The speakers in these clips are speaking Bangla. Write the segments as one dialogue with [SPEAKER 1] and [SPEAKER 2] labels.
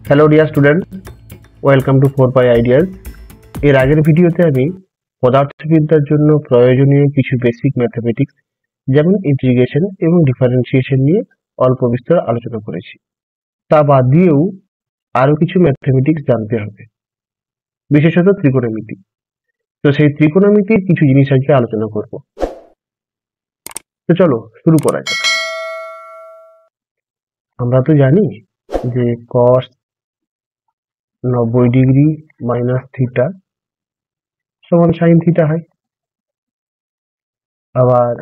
[SPEAKER 1] Hello dear student, welcome to 4 pi ideas. এর আগের ভিডিওতে আমি পদার্থবিদ্যার জন্য প্রয়োজনীয় কিছু বেসিক ম্যাথমেটিক্স যেমন ইন্টিগ্রেশন এবং ডিফারেন্সিয়েশন নিয়ে অল্প বিস্তর আলোচনা করেছি। তা বাদ দিয়েও আরো কিছু ম্যাথমেটিক্স জানতে হবে, বিশেষত ত্রিকোণমিতি। তো সেই ত্রিকোণমিতির কিছু জিনিস আজকে আলোচনা করব। তো চলো শুরু করা যাক। আমরা তো জানি যে cos 90 ডিগ্রি মাইনাস থিটা সমান সাইন থিটা হয়, আবার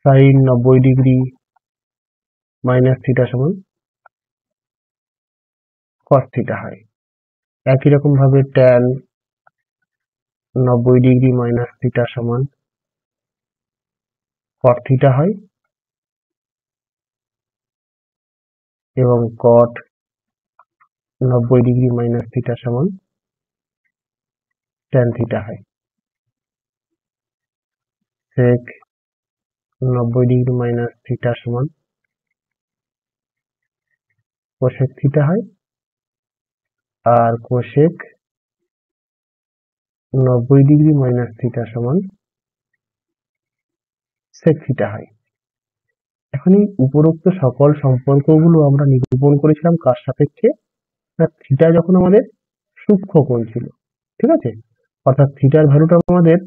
[SPEAKER 1] সাইন 90 ডিগ্রি মাইনাস থিটা সমান কস থিটা হয়। একই রকম ভাবে ট্যান 90 ডিগ্রি মাইনাস থিটা সমান কট থিটা হয় এবং কট 90 ডিগ্রি মাইনাস থিটা সমান ট্যান থিটা হয়। সেক 90 ডিগ্রি মাইনাস থিটা সমান কোসেক থিটা হয়, আর কোসেক 90 ডিগ্রি মাইনাস থিটা সমান সেক থিটা হয়। এখন এই উপরোক্ত সকল সম্পর্কগুলো আমরা নিরূপণ করেছিলাম কার সাপেক্ষে? না, থিটা যখন আমাদের সূক্ষ্ম কোণ ছিল, ঠিক আছে, অর্থাৎ থিটার ভ্যালুটা আমাদের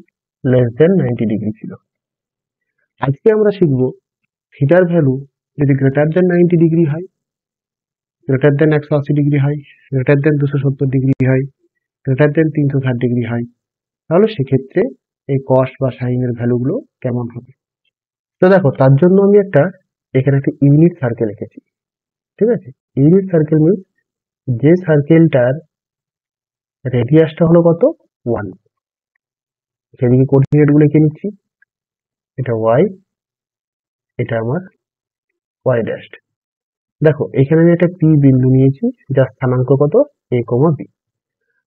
[SPEAKER 1] লেস দেন 90 ডিগ্রি ছিল। আজকে আমরা শিখব থিটার ভ্যালু যদি গ্রেটার দেন 90 ডিগ্রি হয়, গ্রেটার দেন 180 ডিগ্রি হয়, গ্রেটার দেন 270 ডিগ্রি হয়, গ্রেটার দেন 360 ডিগ্রি হয়, তাহলে সেক্ষেত্রে এই কস বা সাইনের ভ্যালুগুলো কেমন হবে। তো দেখো, তার জন্য আমি এখানে একটা ইউনিট সার্কেল এঁকেছি, ঠিক আছে। ইউনিট সার্কেল মিনস যে সার্কেলটার রেডিয়াসটা হলো কত, 1। সেদিকে কোঅর্ডিনেট গুলো এঁকে নিচ্ছি। এটা ওয়াই, এটা আমার ওয়াই ড্যাশ। দেখো এখানে আমি একটা পি বিন্দু নিয়েছি যার স্থানাঙ্ক কত, a, b।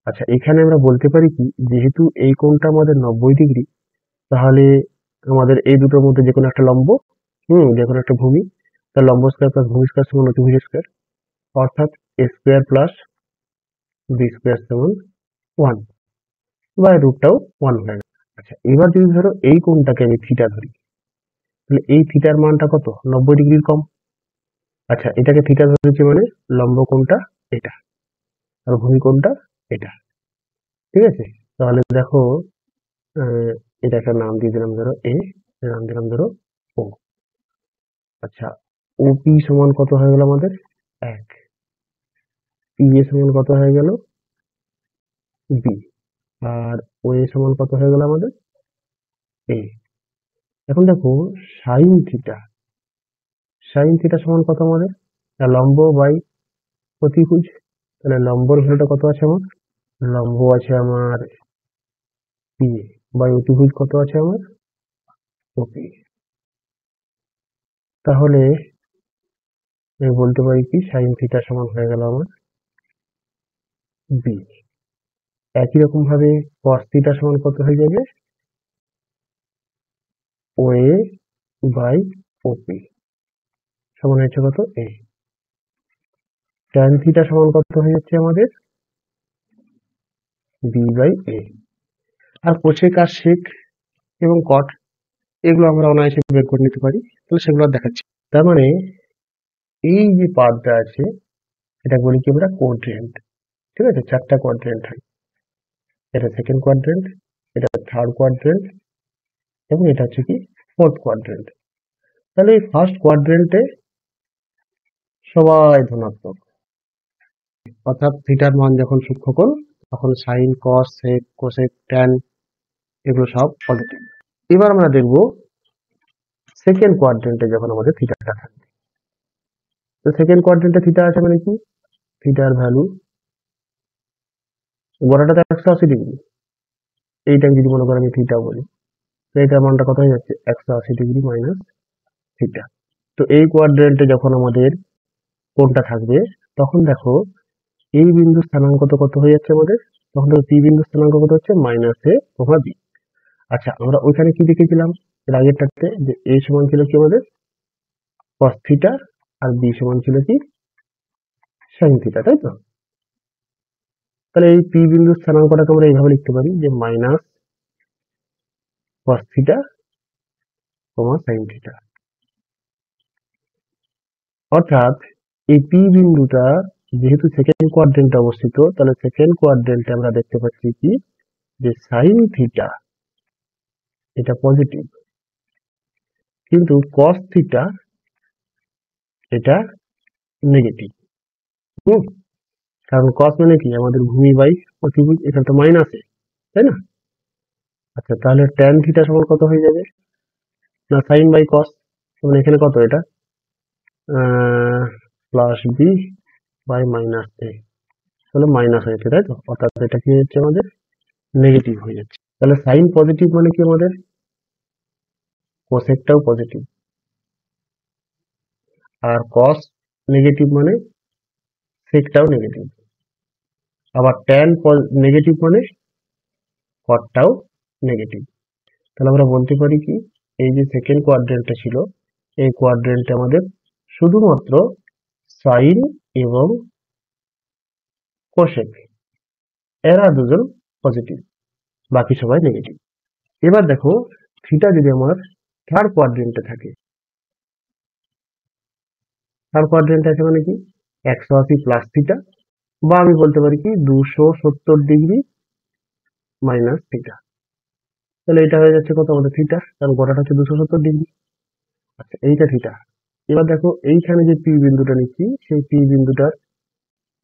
[SPEAKER 1] আচ্ছা, এখানে আমরা বলতে পারি কি, যেহেতু এই কোণটা আমাদের 90 ডিগ্রি, তাহলে আমাদের এই দুটোর মধ্যে যে কোনো একটা লম্ব, যে কোনো একটা ভূমি, তার লম্ব স্কয়ার প্লাস ভূমি স্কয়ার সমান অতিভুজ স্কয়ার, অর্থাৎ a square plus b square সমান 1, বা রুটটাও 1 হয়ে গেল। আচ্ছা, এবার যদি ধরো এই কোণটাকে আমি থিটা ধরি, তাহলে এই থিটার মানটা কত, 90 ডিগ্রির কম। আচ্ছা, এটাকে থিটা ধরেছি মানে লম্ব কোণটা এটা আর ভূমি কোণটা এটা, ঠিক আছে। তাহলে দেখো, এটা একটা নাম দিয়ে দিলাম ধরো এ, নাম দিলাম ধরো ও। আচ্ছা, ওপি সমান কত হয়ে গেল আমাদের 1, পি এ সমান কত হয়ে গেল বি, আর ও এ সমান কত হয়ে গেল আমাদের এ। এখন দেখো সাইন থিটা, সাইন থিটা সমান কত আমাদের, লম্ব বাই অতিভুজ। তাহলে লম্বর ভ্যালুটা কত আছে আমার, লম্ব আছে আমার পি এ, বাই অতিভুজ কত আছে আমার ওপি। তাহলে আমি বলতে পারি কি, সাইন থিটা সমান হয়ে গেল আমার বি। একই রকম ভাবে কস থিটা সমান কত হয়ে যাবে, ও এ বাই ওপি সমান হচ্ছে কত এ। ট্যান থিটা সমান কত হয়ে যাচ্ছে আমাদের বি বাই এ। আর কোসেক আর সেক এবং কট এগুলো আমরা অনায়াসে বের করে নিতে পারি, তাহলে সেগুলো আর দেখাচ্ছি। তার মানে এই যে পার্টটা আছে এটা বলি কি আমরা কোয়াড্রেন্ট, ঠিক আছে। 4টা কোয়াড্রেন্ট হয়, এটা সেকেন্ড কোয়াড্রেন্ট, এটা থার্ড কোয়াড্রেন্ট এবং এটা হচ্ছে কি ফোর্থ কোয়াড্রেন্ট। তাহলে এই ফার্স্ট কোয়াড্রেন্টে সবাই ধনাত্মক, অর্থাৎ থিটার মান যখন সূক্ষ্মকোণ তখন sine cos sec cosec tan এগুলো সব পজিটিভ। এবার আমরা দেখব সেকেন্ড কোয়াড্রেন্টে যখন আমাদের থিটাটা থাকবে। তো সেকেন্ড কোয়াড্রেন্টে থিটা আছে মানে কি, থিটার ভ্যালু গোড়াটা তো 180 ডিগ্রি, এইটাকে যদি মনে করো আমি থিটা বলি, তো এটার মানটা কত হয়ে যাচ্ছে 180 ডিগ্রি মাইনাস থিটা। তো এই কোয়াড্রেন্টে যখন আমাদের কোণটা থাকবে, তখন দেখো এই বিন্দু স্থানাঙ্ক কত হয়ে যাচ্ছে আমাদের, তখন দেখো পি বিন্দু স্থানাঙ্ক কত হচ্ছে মাইনাস এ কমা বি। আচ্ছা, আমরা ওইখানে কি দেখেছিলাম এর আগেরটাতে, যে এ সমান ছিল কি আমাদের কস থিটা আর বি সমান ছিল কি সাইন থিটা, তাই তো? তাহলে এই পি বিন্দুর স্থানাঙ্কটাকে আমরা এইভাবে লিখতে পারি যে মাইনাস কস থিটা কমা সাইন থিটা। অর্থাৎ এই পি বিন্দুটা যেহেতু সেকেন্ড কোয়াড্রেন্টে অবস্থিত, তাহলে সেকেন্ড কোয়াড্রেন্টে আমরা দেখতে পাচ্ছি কি যে সাইন থিটা এটা পজিটিভ, কিন্তু কস থিটা এটা নেগেটিভ। কারণ কস মানে কি আমাদের ভূমি বাই অতিভুজ, এখানে তো মাইনাসে, তাই না? আচ্ছা, তাহলে ট্যান থিটা সমান কত হয়ে যাবে? না সাইন বাই কস, মানে এখানে কত এটা প্লাস বি বাই মাইনাস এ, তাহলে মাইনাস হয়েছে, তাই তো? অর্থাৎ এটা কি হচ্ছে আমাদের নেগেটিভ হয়ে যাচ্ছে। তাহলে সাইন পজিটিভ মানে কি আমাদের কোসেকটাও পজিটিভ, আর কস নেগেটিভ মানে সেকটাও নেগেটিভ, আবার ট্যান নেগেটিভ মানে কটটাও নেগেটিভ। তাহলে আমরা বলতে পারি কি এই যে সেকেন্ড কোয়াড্রেন্টটা ছিল, এই কোয়াড্রেন্টে আমাদের শুধুমাত্র সাইন এবং কোসেক এরা দুজন পজিটিভ, বাকি সবাই নেগেটিভ। এবার দেখো থিটা যদি আমার থার্ড কোয়াড্রেন্টে থাকে, থার্ড কোয়াড্রেন্টে আছে মানে কি 180 প্লাস থিটা, বা আমি বলতে পারি কি 270 ডিগ্রি মাইনাস থিটা। তাহলে এটা হয়ে যাচ্ছে কত আমাদের থিটা, কারণ গোটাটা হচ্ছে 270 ডিগ্রি। আচ্ছা, এইটা থিটা। এবার দেখো এইখানে যে পি বিন্দুটা নিচ্ছি, সেই পি বিন্দুটার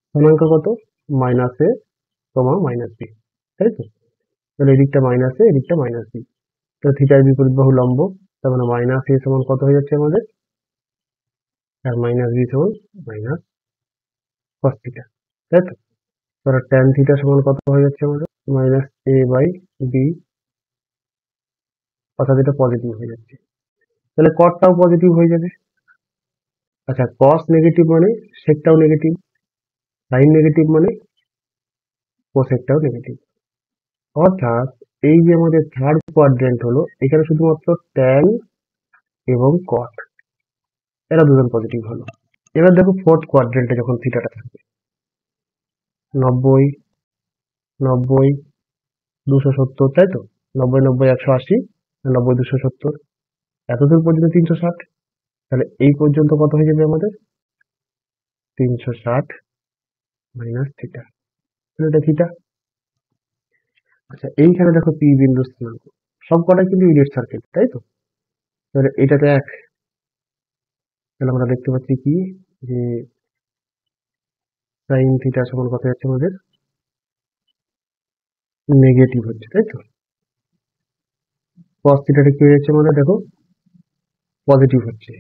[SPEAKER 1] স্থানাঙ্ক কত? মাইনাস এ কমা মাইনাস বি, তাই তো? তাহলে এদিকটা মাইনাস এ, এদিকটা মাইনাস বি, তাহলে থিটার বিপরীত বাহু লম্ব, তার মানে মাইনাস এ সমান কত হয়ে যাচ্ছে আমাদের, আর মাইনাস বি সমান মাইনাস কস থিটা, তাই তো? তাহলে ট্যান থিটা সমান কত হয়ে যাচ্ছে আমাদের মাইনাস এ বাই বি, অর্থাৎ এটা পজিটিভ হয়ে যাচ্ছে। তাহলে কটটাও পজিটিভ হয়ে যাবে। আচ্ছা, কস নেগেটিভ মানে সেকটাও নেগেটিভ, সাইন নেগেটিভ মানে কোসেকটাও নেগেটিভ। অর্থাৎ এই যে আমাদের থার্ড কোয়াড্রেন্ট হলো, এখানে শুধুমাত্র ট্যান এবং কট এরা দুজন পজিটিভ হলো। এবার দেখো ফোর্থ কোয়াড্রেন্টে যখন থিটাটা থাকবে 90 90 270, তাই তো? 90 90 180, 90 270, এতদূর পর্যন্ত 360। তাহলে এই পর্যন্ত কত হয়ে যাবে আমাদের 360 মাইনাস থিটা, তাহলে এটা থিটা। আচ্ছা, এইখানে দেখো পি বিন্দুর স্থানাঙ্ক সব কটাই কিন্তু ইলিপ্স সার্কেল, তাই তো? তাহলে এটাতে এক, তাহলে আমরা দেখতে পাচ্ছি কি যে সাইন থিটা সমান কত যাচ্ছে আমাদের নেগেটিভ হচ্ছে, তাই তো? কস থিটাটা কি হয়ে যাচ্ছে আমাদের দেখো পজিটিভ হচ্ছে,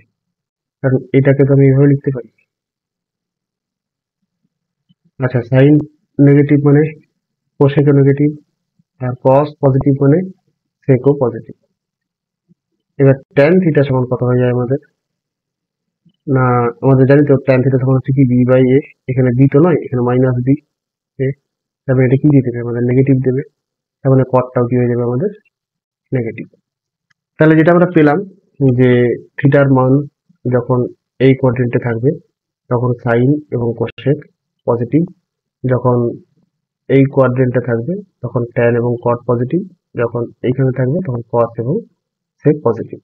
[SPEAKER 1] কারণ এটাকে তো আমি এইভাবে লিখতে পারি। আচ্ছা, সাইন নেগেটিভ মানে কোসেকও নেগেটিভ, আর কস পজিটিভ মানে সেকও পজিটিভ। এবার ট্যান থিটা সমান কত হয়ে যায় আমাদের, না আমাদের জানি তো ট্যান থিটা সমান হচ্ছে কি বি বাই এ, এখানে বি তো নয়, এখানে মাইনাস বি এ, তারপরে এটা কি দিয়ে দেবে আমাদের নেগেটিভ দেবে, তার মানে কটটাও কি হয়ে যাবে আমাদের নেগেটিভ। তাহলে যেটা আমরা পেলাম যে থিটার মান যখন এই কোয়াড্রেন্টে থাকবে তখন সাইন এবং কোসেক পজিটিভ, যখন এই কোয়াড্রেন্টে থাকবে তখন ট্যান এবং কট পজিটিভ, যখন এইখানে থাকবে তখন কস এবং সেক পজিটিভ।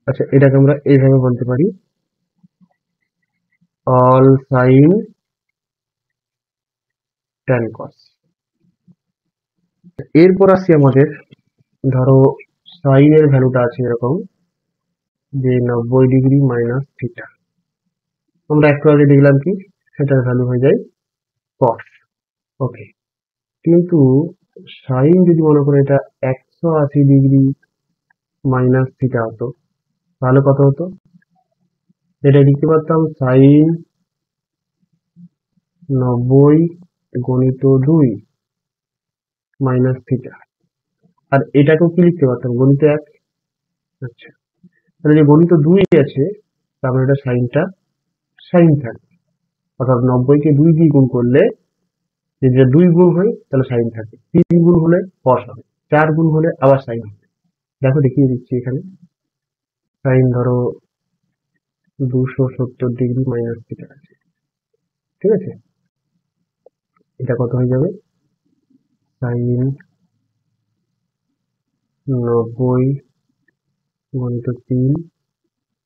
[SPEAKER 1] আচ্ছা, এটাকে আমরা এইভাবে বলতে পারি অল সাইন ট্যান কস। এরপর আসি আমাদের, ধরো সাইন এর ভ্যালুটা আছে এরকম যে 90 ডিগ্রি মাইনাস থিটা, আমরা একটু আগে দেখলাম কি সেটার ভ্যালু হয়ে যায় কস, ওকে। কিন্তু সাইন যদি মনে করে এটা 180 ডিগ্রি মাইনাস থিটা হতো, তাহলে কত হতো? এটা লিখতে পারতাম সাইন 90 গণিত 2 মাইনাস থিটা, আর এটাকেও কি লিখতে পারতাম গণিত 1। আচ্ছা, তাহলে যে গণিত 2 আছে তার মানে এটা সাইনটা সাইন থাকবে, অর্থাৎ 90 কে 2 দিয়ে গুণ করলে যদি 2 গুণ হয় তাহলে সাইন থাকে, 3 গুণ হলে কস হবে, 4 গুণ হলে আবার সাইন হবে। দেখো দেখিয়ে দিচ্ছি এখানে, সাইন ধরো 270 ডিগ্রি মাইনাস থিটা আছে, ঠিক আছে, এটা কত হয়ে যাবে সাইন 90 গুণিত 3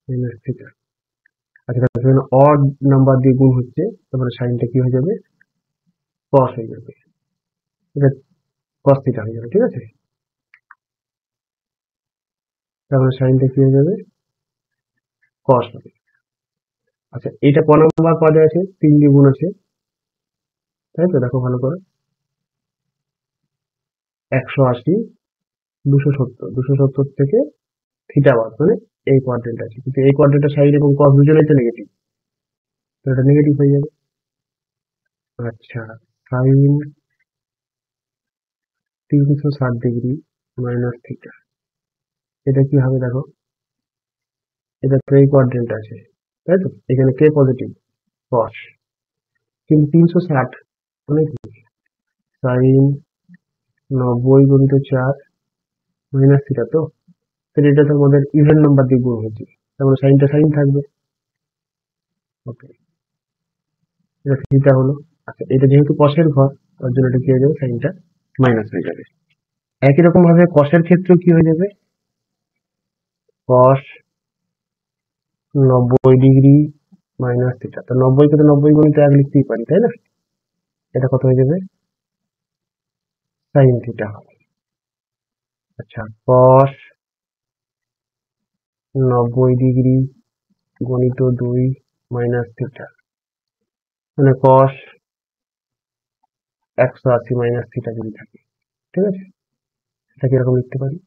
[SPEAKER 1] মাইনাস থিটা। আচ্ছা দেখেন অড নাম্বার দিয়ে গুণ হচ্ছে, তারপরে সাইনটা কি হয়ে যাবে কস হয়ে যাবে, এটা কস থিটা হয়ে যাবে। ঠিক আছে, তারপরে সাইনটা কি হয়ে যাবে কস হবে। আচ্ছা এটা ক নাম্বার পদে আছে, 3 দিয়ে গুণ আছে, তাই তো? দেখো ভালো করে, 180 270 থেকে থিটা বাদ, মানে এই কোয়াড্রেন্ট আছে, কিন্তু এই কোয়াড্রেন্টের সাইন এবং কস দুজনেই তো নেগেটিভ, তো এটা নেগেটিভ হয়ে যাবে। আচ্ছা সাইন 360 ডিগ্রি মাইনাস থিটা, এটা কি হবে দেখো, এটা তো এই কোয়াড্রেন্ট আছে, তাই তো? এখানে কে পজিটিভ কস, কিন্তু 360 মানে কি সাইন 90 গুণিত 4 মাইনাস থিটা, তো তাহলে এটা তো আমাদের ইভেন নাম্বার দিয়ে গুণ হচ্ছে, তার মানে সাইনটা সাইন থাকবে। ওকে, এটা থিটা হলো। আচ্ছা এটা যেহেতু কসের ঘর, তার জন্য এটা কি হয়ে যাবে সাইনটা মাইনাস হয়ে যাবে। একই রকম ভাবে কসের ক্ষেত্রেও কি হয়ে যাবে, কস 90 ডিগ্রি মাইনাস থিটা, তো 90 কে তো 90 গুণিত 1 লিখতেই পারি, তাই না? এটা কত হয়ে যাবে সাইন থিটা হবে। আচ্ছা কস 90 ডিগ্রি গুণিত 2 মাইনাস থিটা, মানে কস 180 মাইনাস থিটা যদি থাকে, ঠিক আছে, এটা কিরকম লিখতে পারি,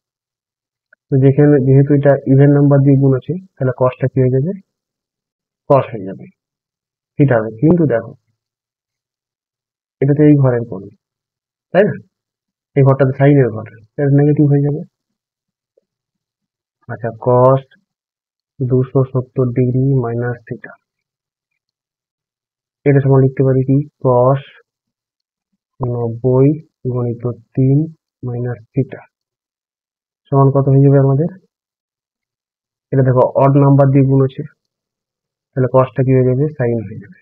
[SPEAKER 1] তো যেখানে যেহেতু এটা ইভেন নাম্বার দিয়ে গুণ আছে, তাহলে কসটা কি হয়ে যাবে কস হয়ে যাবে, থিটা হবে। কিন্তু দেখো এটা তো এই ঘরের কোণ, তাই না? এই ঘরটাতে সাইনের ঘর, এটা নেগেটিভ হয়ে যাবে। আচ্ছা কস 270 ডিগ্রি মাইনাস থিটা, এটা সমান লিখতে পারি কি কস 90 গুণিত 3 মাইনাস থিটা সমান কত হয়ে যাবে আমাদের, এটা দেখো অড নাম্বার দিয়ে গুণ আছে, তাহলে কসটা কি হয়ে যাবে সাইন হয়ে যাবে।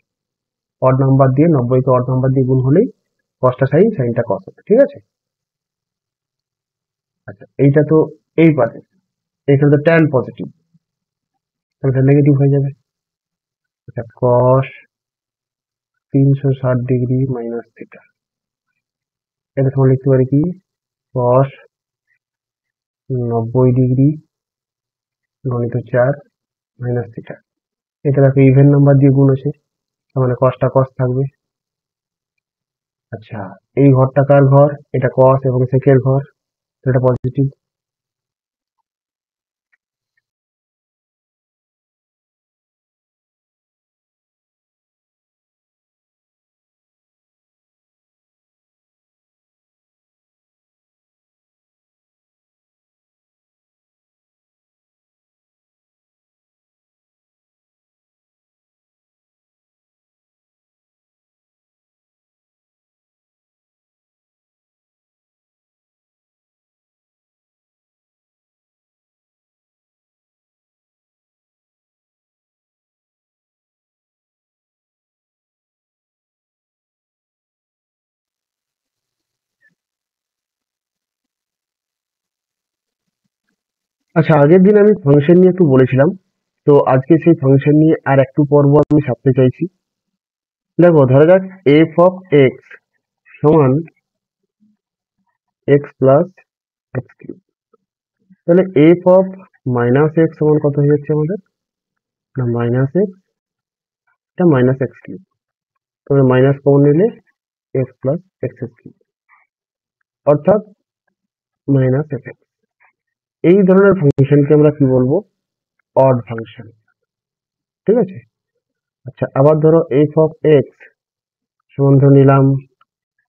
[SPEAKER 1] অড নাম্বার দিয়ে 90 কে অড নাম্বার দিয়ে গুণ হলেই কসটা সাইন, সাইনটা কস হবে। ঠিক আছে, আচ্ছা এইটা তো এই পাশে, এখানে তো ট্যান পজিটিভ, তাহলে নেগেটিভ হয়ে যাবে। আচ্ছা কস 360 ডিগ্রি মাইনাস থিটা, এটা সমান লিখতে পারি কি কস 90 ডিগ্রি গুণিত 4 মাইনাস থিটা, এটা দেখো ইভেন নাম্বার দিয়ে গুণ আছে, তার মানে কসটা কস থাকবে। আচ্ছা এই ঘরটা কার ঘর, এটা কস এবং সেকের ঘর, তো এটা পজিটিভ। আচ্ছা আগের দিন আমি ফাংশন নিয়ে একটু বলেছিলাম, তো আজকে সেই ফাংশন নিয়ে আর একটু পর্ব আমি ছাপতে চাইছি। দেখো ধরা যাক এফ অফ এক্স সমান এক্স প্লাস এক্স কিউব, তাহলে এফ অফ মাইনাস এক্স সমান কত হয়ে যাচ্ছে আমাদের, না মাইনাস এক্স, এটা মাইনাস এক্স কিউব, তবে মাইনাস কমন নিলে এক্স প্লাস এক্স কিউব, অর্থাৎ মাইনাস এফ এক্স। এই ধরনের ফাংশনকে আমরা কি বলবো অড ফাংশন। ঠিক আছে, আচ্ছা আবার ধরো এফ অফ এক্স সমান ধরে নিলাম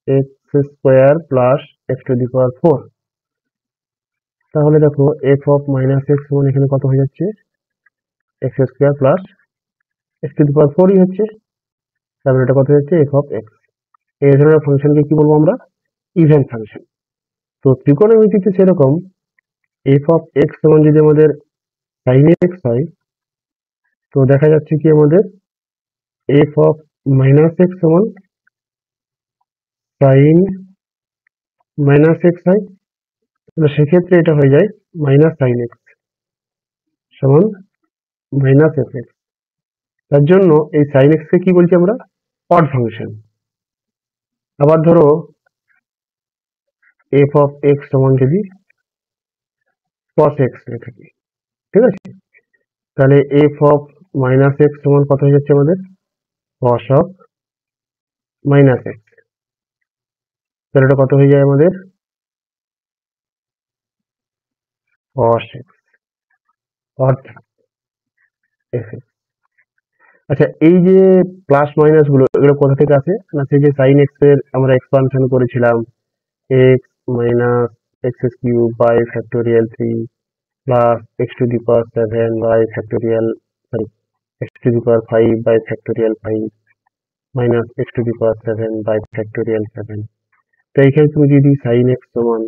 [SPEAKER 1] X square plus x to the power 4, তাহলে দেখো এফ অফ মাইনাস এক্স সমান এখানে কত হয়ে যাচ্ছে X square plus x to the power 4ই হচ্ছে, তাহলে এটা কত হয়ে যাচ্ছে এফ অফ এক্স। এই ধরনের ফাংশনকে কি বলবো আমরা ইভেন ফাংশন। তো ত্রিকোণমিতিতে সেরকম এফ অফ এক্স সমান যদি আমাদের সাইন এক্স হয়, তো দেখা যাচ্ছে কি আমাদের এফ অফ মাইনাস এক্স সমান সাইন মাইনাস এক্স হয়, তাহলে সেক্ষেত্রে এটা হয়ে যায় মাইনাস সাইন এক্স সমান মাইনাস এফ এক্স। তার জন্য এই সাইন এক্স কে কি বলছি আমরা? Odd function. আবার ধরো এফ অফ এক্স সমান যদি কস এক্স হয়ে থাকে, ঠিক আছে, তাহলে এফ অফ মাইনাস এক্স সমান কত হয়ে যাচ্ছে আমাদের? Cos of minus x. তাহলে এটা কত হয়ে যায় আমাদের? কস এক্স অর্থাৎ এফ এক্স। আচ্ছা, এই যে প্লাস মাইনাস গুলো এগুলো কোথা থেকে আসে না? সেই যে সাইন এক্স এর আমরা এক্সপানশন করেছিলাম, x minus x cube by factorial 3 plus x to the power 7 by factorial, sorry, x to the power 5 by factorial 5 minus x to the power 7 by factorial 7। তো এইখানে তুমি যদি সাইন এক্স সমান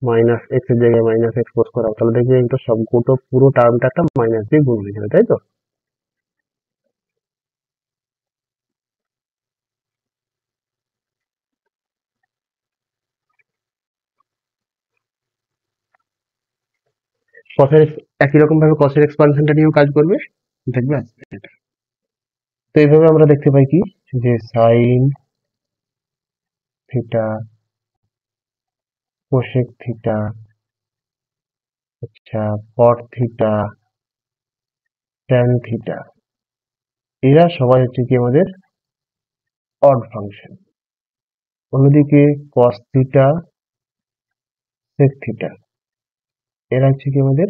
[SPEAKER 1] মাইনাস এক্স এর জায়গায় মাইনাস এক্স পোস্ট করাও, তাহলে দেখবে এটা সবগুলো পুরো টার্মটা একটা মাইনাস দিয়ে গুণ হয়ে যাবে, তাই তো? কসের একই রকম ভাবে কসের এক্সপানশনটা নিয়েও কাজ করবে, দেখবে আসবে এটা। তো এইভাবে আমরা দেখতে পাই কি, যে সাইন থিটা, কোসেক থিটা, আচ্ছা, কট থিটা, ট্যান থিটা, এরা সবাই হচ্ছে কি আমাদের অড ফাংশন। অন্যদিকে কস থিটা, সেক থিটা, এরা হচ্ছে কি আমাদের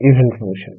[SPEAKER 1] ইভেন ফাংশন।